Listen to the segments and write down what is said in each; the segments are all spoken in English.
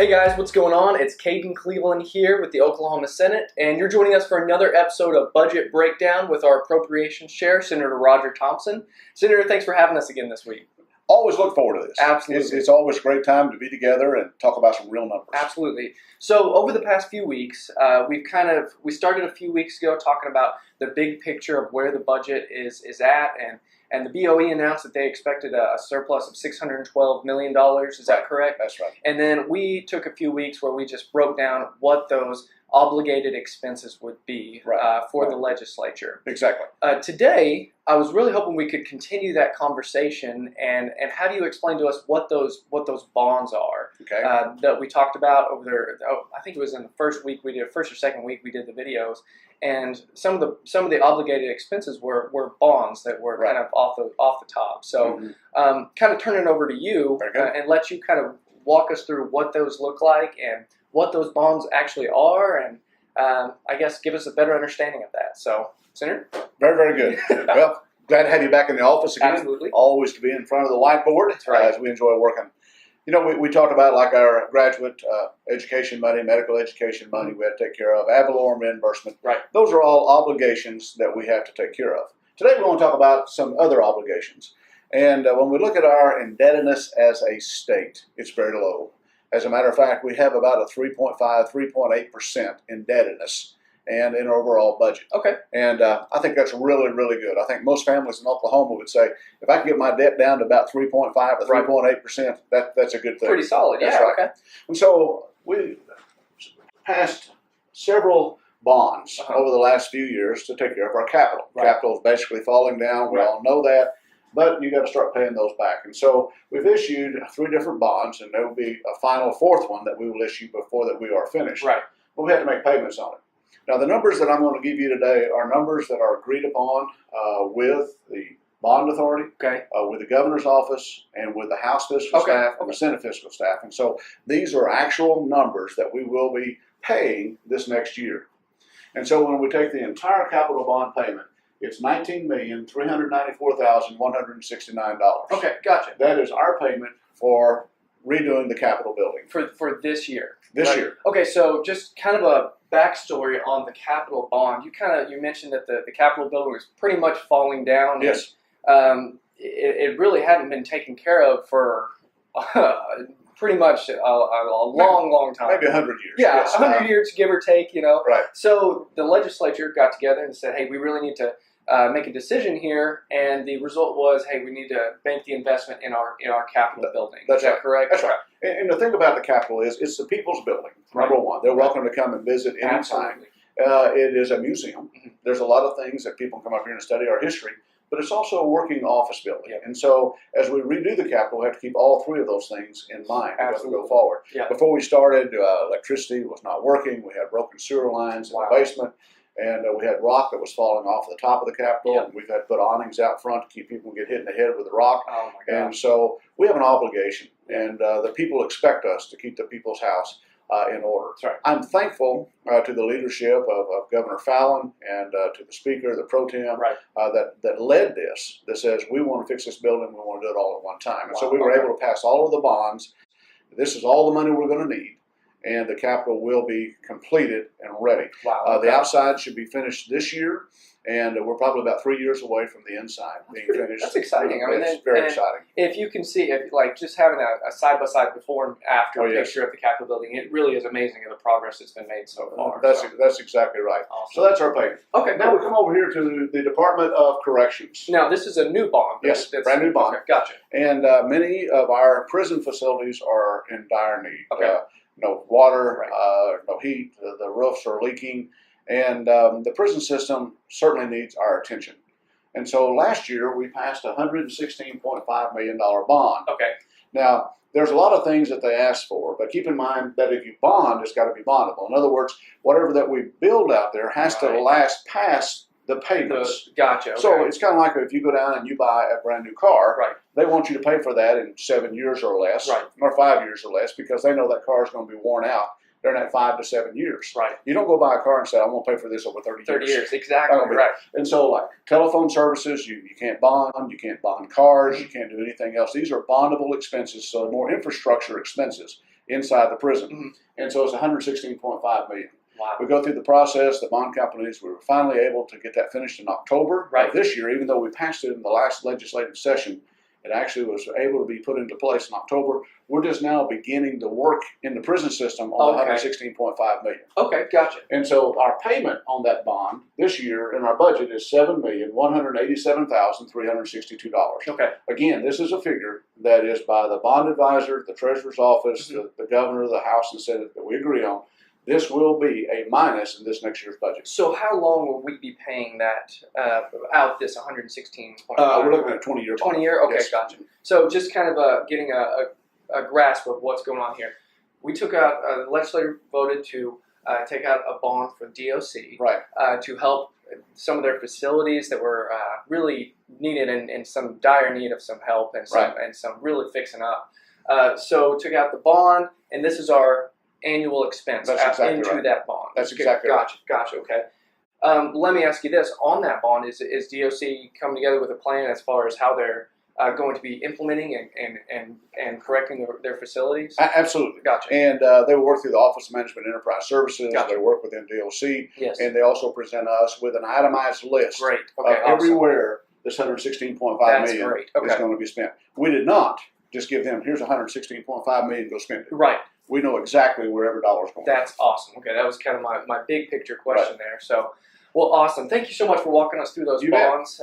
Hey guys, what's going on? It's Caden Cleveland here with the Oklahoma Senate, and you're joining us for another episode of Budget Breakdown with our Appropriations Chair, Senator Roger Thompson. Senator, thanks for having us again this week. Always look forward to this. Absolutely. It's always a great time to be together and talk about some real numbers. Absolutely. So over the past few weeks, we started a few weeks ago talking about the big picture of where the budget is at, and the BOE announced that they expected a surplus of $612 million. Is that correct? That's right. And then we took a few weeks where we just broke down what those obligated expenses would be for the legislature. Exactly. Today, I was really hoping we could continue that conversation and have you explain to us what those bonds are that we talked about over there. I think it was in the first or second week we did the videos, and some of the obligated expenses were bonds that were kind of off the top. So kind of turn it over to you and let you kind of walk us through what those look like and what those bonds actually are, and I guess give us a better understanding of that. So, Senator? Very, very good. Well, glad to have you back in the office again. Absolutely. Always to be in front of the whiteboard. That's right. As we enjoy working. You know, we talked about like our graduate education money, medical education money we had to take care of, ad valorem reimbursement. Right. Those are all obligations that we have to take care of. Today we want to talk about some other obligations. And when we look at our indebtedness as a state, it's very low. As a matter of fact, we have about a 3.5, 3.8% indebtedness and in our overall budget. Okay. And I think that's really, really good. I think most families in Oklahoma would say, if I can get my debt down to about 3.5 or 3.8%, that's a good thing. Pretty solid, that's yeah. Right. Okay. And so we passed several bonds over the last few years to take care of our capital. Capital is basically falling down. We all know that. But you got to start paying those back. And so we've issued 3 different bonds, and there will be a final 4th one that we will issue before that we are finished. Right. But we have to make payments on it. Now, the numbers that I'm going to give you today are numbers that are agreed upon with the bond authority, with the governor's office, and with the House fiscal staff and the Senate fiscal staff. And so these are actual numbers that we will be paying this next year. And so when we take the entire capital bond payment, it's $19,394,169. Okay, gotcha. That is our payment for redoing the Capitol building. For this year. This year. Okay, so just kind of a backstory on the Capitol bond. You mentioned that the Capitol building was pretty much falling down. Yes. It really hadn't been taken care of for pretty much a long time. Maybe 100 years. Yeah, yes. 100 years, give or take, Right. So the legislature got together and said, hey, we really need to make a decision here, and the result was, hey, we need to bank the investment in our Capitol building. That's Is that correct? That's right. And the thing about the Capitol is it's the people's building, number one. They're welcome to come and visit anytime. It is a museum. There's a lot of things that people can come up here and study our history, but it's also a working office building. And so as we redo the Capitol, we have to keep all 3 of those things in mind as we go forward. Before we started, electricity was not working. We had broken sewer lines in the basement. And we had rock that was falling off the top of the Capitol. And we've had to put awnings out front to keep people from getting hit in the head with the rock. Oh my God. And so we have an obligation. And the people expect us to keep the people's house in order. That's right. I'm thankful to the leadership of Governor Fallon and to the Speaker, the Pro Tem, that led this, that says we want to fix this building, we want to do it all at one time. And so we were able to pass all of the bonds. This is all the money we're going to need. And the Capitol will be completed and ready. The outside should be finished this year, and we're probably about 3 years away from the inside being finished. That's exciting. I mean, it's very exciting. If you can see, just having a side-by-side before and after picture of the Capitol building, it really is amazing of the progress that's been made so far. That's exactly right. Awesome. So that's our payment. Okay. Now we come over here to the Department of Corrections. Now this is a new bond. Yes, brand new bond. Okay, gotcha. And many of our prison facilities are in dire need. Okay. No water, no heat, the roofs are leaking, and the prison system certainly needs our attention. And so last year we passed a $116.5 million bond. Okay. Now, there's a lot of things that they ask for, but keep in mind that if you bond, it's got to be bondable. In other words, whatever that we build out there has to last past the payments. Gotcha. Okay. So it's kind of like if you go down and you buy a brand new car, they want you to pay for that in 7 years or less, or 5 years or less, because they know that car is going to be worn out during that 5 to 7 years. You don't go buy a car and say, I'm going to pay for this over 30 years. 30 years, exactly. And so like telephone services, you can't bond, you can't bond cars, you can't do anything else. These are bondable expenses, so more infrastructure expenses. inside the prison. Mm-hmm. And so it's $116.5 million. Wow. We go through the process, the bond companies, we were finally able to get that finished in October of this year, even though we passed it in the last legislative session. It actually was able to be put into place in October. We're just now beginning to work in the prison system on the $116.5 million. Okay, gotcha. And so our payment on that bond this year in our budget is $7,187,362. Okay. Again, this is a figure that is by the bond advisor, the treasurer's office, the governor, the House and Senate that we agree on. This will be a minus in this next year's budget. So how long will we be paying that out, this 116.5? We're looking at a 20-year. 20-year? Okay, yes. Gotcha. So just kind of getting a grasp of what's going on here. We took out, the legislature voted to take out a bond for DOC to help some of their facilities that were really needed in some dire need of some help and some really fixing up. So took out the bond, and this is our annual expense into that bond. That's exactly right. Gotcha. Okay. Let me ask you this: on that bond, is DOC coming together with a plan as far as how they're going to be implementing and correcting their facilities? Absolutely. Gotcha. And they will work through the Office of Management and Enterprise Services. Gotcha. They work within DOC. Yes. And they also present us with an itemized list Great. Okay, of everywhere this $116.5 million is going to be spent. We did not just give them, here's $116.5 million, go spend it. Right. We know exactly where every dollar is going. That's awesome. Okay, that was kind of my big picture question there. So, well, awesome. Thank you so much for walking us through those bonds.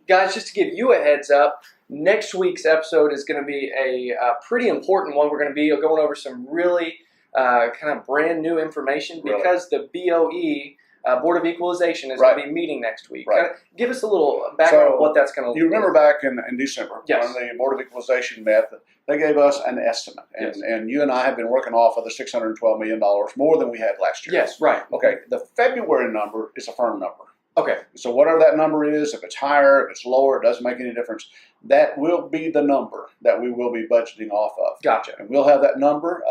Guys, just to give you a heads up, next week's episode is going to be a pretty important one. We're going to be going over some really kind of brand new information because the BOE, Board of Equalization, is going to be meeting next week. Kind of give us a little background of what that's going to look like. You remember back in December when the Board of Equalization met, they gave us an estimate. And you and I have been working off of the $612 million, more than we had last year. Yes, right. Okay, the February number is a firm number. Okay. So whatever that number is, if it's higher, if it's lower, it doesn't make any difference. That will be the number that we will be budgeting off of. Gotcha. And we'll have that number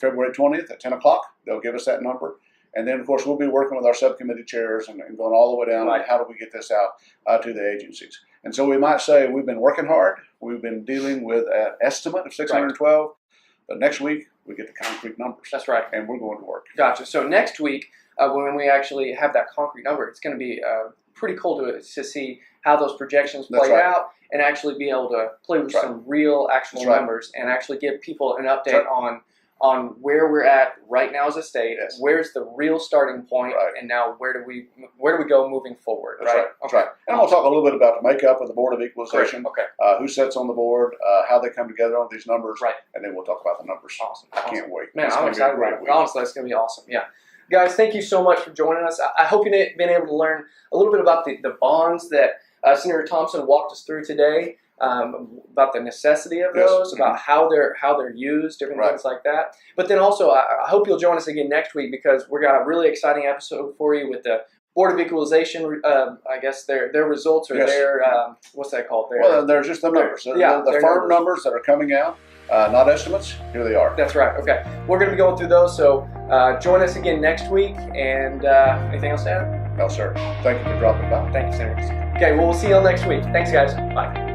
February 20th at 10 o'clock. They'll give us that number. And then, of course, we'll be working with our subcommittee chairs and going all the way down on how do we get this out to the agencies. And so we might say we've been working hard. We've been dealing with an estimate of 612. But next week, we get the concrete numbers. That's right. And we're going to work. Gotcha. So next week, when we actually have that concrete number, it's going to be pretty cool to see how those projections play out and actually be able to play with some real actual numbers and actually give people an update on where we're at right now as a state. Where's the real starting point, and now where do we go moving forward? That's right. That's right. And we'll talk a little bit about the makeup of the Board of Equalization. Who sits on the board, how they come together on these numbers, and then we'll talk about the numbers. Awesome. I can't wait. Man, I'm excited about it. Honestly, it's going to be awesome. Yeah. Guys, thank you so much for joining us. I hope you've been able to learn a little bit about the bonds that Senator Thompson walked us through today, about the necessity of those, about how they're used, different things like that. But then also, I hope you'll join us again next week because we've got a really exciting episode for you with the Board of Equalization. I guess their results or their what's that called? Well, they're just the numbers. The firm numbers that are coming out. Not estimates. Here they are. That's right. Okay. We're going to be going through those. So join us again next week. And anything else to add? No, sir. Thank you for dropping by. Thank you, Senator. Okay. Well, we'll see you all next week. Thanks, guys. Bye.